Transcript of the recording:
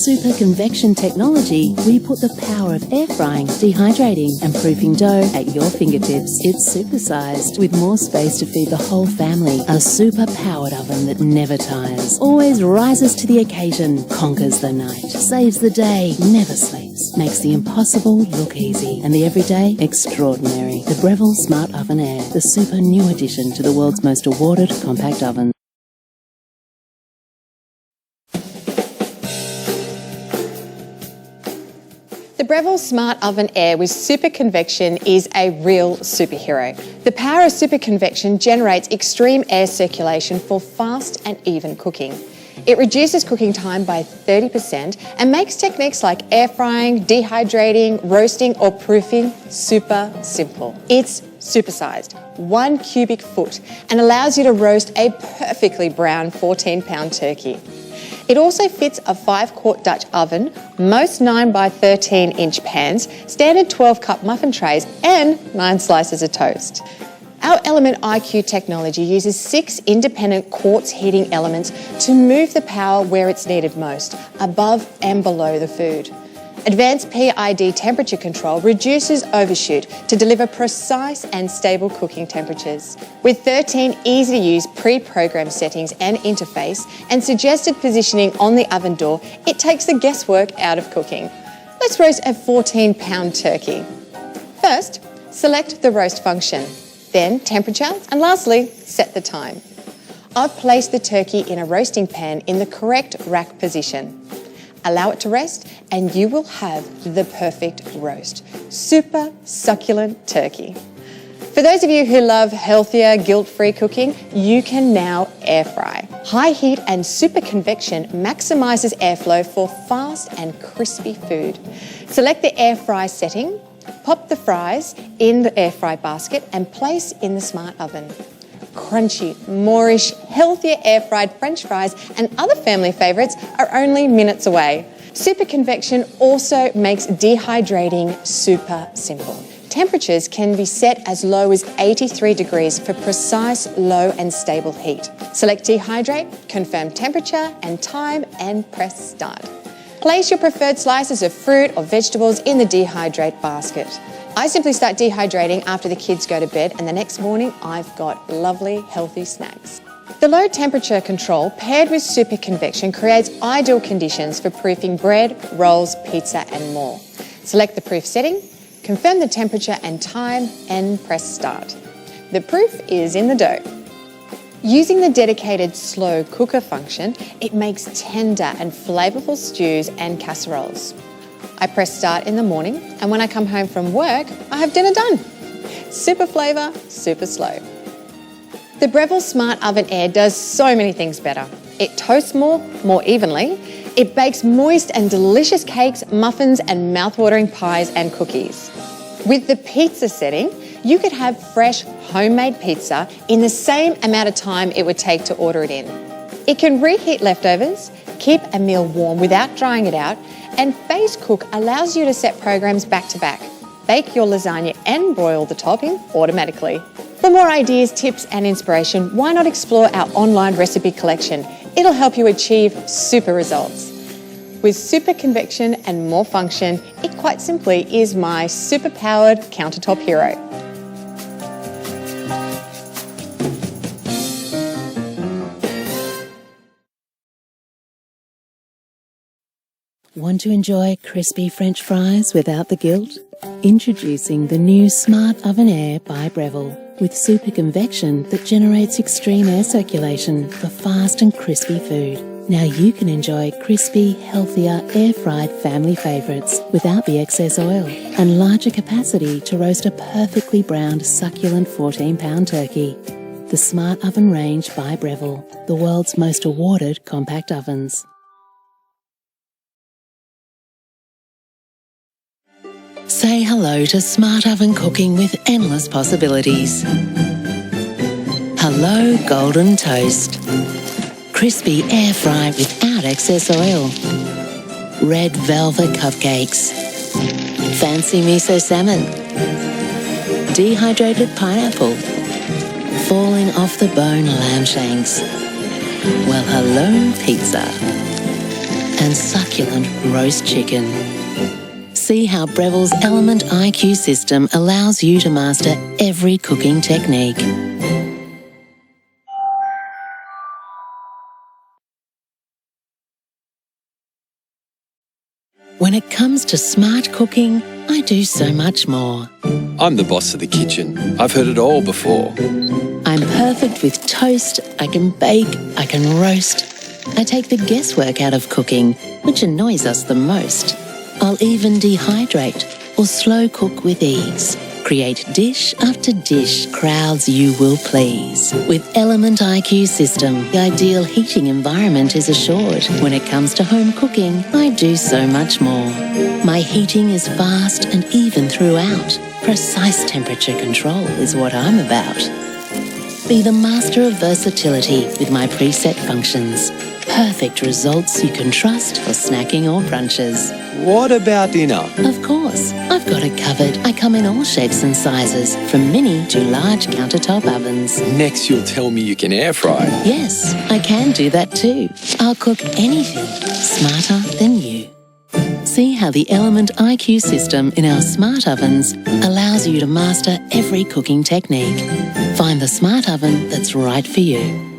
super convection technology, we put the power of air frying, dehydrating and proofing dough at your fingertips. It's supersized with more space to feed the whole family. A super powered oven that never tires, always rises to the occasion, conquers the night, saves the day, never sleeps, makes the impossible look easy and the everyday extraordinary. The Breville Smart Oven Air, the super new addition to the world's most awarded compact oven. The Breville Smart Oven Air with Super Convection is a real superhero. The power of Super Convection generates extreme air circulation for fast and even cooking. It reduces cooking time by 30% and makes techniques like air frying, dehydrating, roasting or proofing super simple. It's supersized, 1 cubic foot, and allows you to roast a perfectly brown 14-pound turkey. It also fits a 5-quart Dutch oven, most 9 by 13-inch pans, standard 12-cup muffin trays and 9 slices of toast. Our Element IQ technology uses 6 independent quartz heating elements to move the power where it's needed most, above and below the food. Advanced PID temperature control reduces overshoot to deliver precise and stable cooking temperatures. With 13 easy-to-use pre-programmed settings and interface and suggested positioning on the oven door, it takes the guesswork out of cooking. Let's roast a 14-pound turkey. First, select the roast function, then temperature, and lastly, set the time. I've placed the turkey in a roasting pan in the correct rack position. Allow it to rest and you will have the perfect roast. Super succulent turkey. For those of you who love healthier, guilt-free cooking, you can now air fry. High heat and super convection maximises airflow for fast and crispy food. Select the air fry setting, pop the fries in the air fry basket and place in the smart oven. Crunchy, moreish, healthier air-fried French fries and other family favourites are only minutes away. Super Convection also makes dehydrating super simple. Temperatures can be set as low as 83 degrees for precise, low and stable heat. Select Dehydrate, confirm temperature and time and press start. Place your preferred slices of fruit or vegetables in the Dehydrate basket. I simply start dehydrating after the kids go to bed and the next morning I've got lovely, healthy snacks. The low temperature control paired with Super Convection creates ideal conditions for proofing bread, rolls, pizza and more. Select the proof setting, confirm the temperature and time and press start. The proof is in the dough. Using the dedicated slow cooker function, it makes tender and flavourful stews and casseroles. I press start in the morning and when I come home from work, I have dinner done. Super flavour, super slow. The Breville Smart Oven Air does so many things better. It toasts more evenly. It bakes moist and delicious cakes, muffins and mouth-watering pies and cookies. With the pizza setting, you could have fresh homemade pizza in the same amount of time it would take to order it in. It can reheat leftovers, keep a meal warm without drying it out, and Phase Cook allows you to set programs back to back. Bake your lasagna and broil the topping automatically. For more ideas, tips and inspiration, why not explore our online recipe collection? It'll help you achieve super results. With Super Convection and more function, it quite simply is my super-powered countertop hero. Want to enjoy crispy French fries without the guilt? Introducing the new Smart Oven Air by Breville with super convection that generates extreme air circulation for fast and crispy food. Now you can enjoy crispy, healthier, air-fried family favourites without the excess oil and larger capacity to roast a perfectly browned, succulent 14-pound turkey. The Smart Oven range by Breville, the world's most awarded compact ovens. Say hello to smart oven cooking with endless possibilities. Hello Golden Toast. Crispy air fry without excess oil. Red velvet cupcakes. Fancy miso salmon. Dehydrated pineapple. Falling off the bone lamb shanks. Well, hello pizza. and succulent roast chicken. See how Breville's Element IQ system allows you to master every cooking technique. When it comes to smart cooking, I do so much more. I'm the boss of the kitchen. I've heard it all before. I'm perfect with toast, I can bake, I can roast. I take the guesswork out of cooking, which annoys us the most. I'll even dehydrate or slow cook with ease. Create dish after dish crowds you will please. With Element IQ system, the ideal heating environment is assured. When it comes to home cooking, I do so much more. My heating is fast and even throughout. Precise temperature control is what I'm about. Be the master of versatility with my preset functions. Perfect results you can trust for snacking or brunches. What about dinner? Of course, I've got it covered. I come in all shapes and sizes, from mini to large countertop ovens. Next you'll tell me you can air fry. Yes, I can do that too. I'll cook anything smarter than you. See how the Element IQ system in our smart ovens allows you to master every cooking technique. Find the smart oven that's right for you.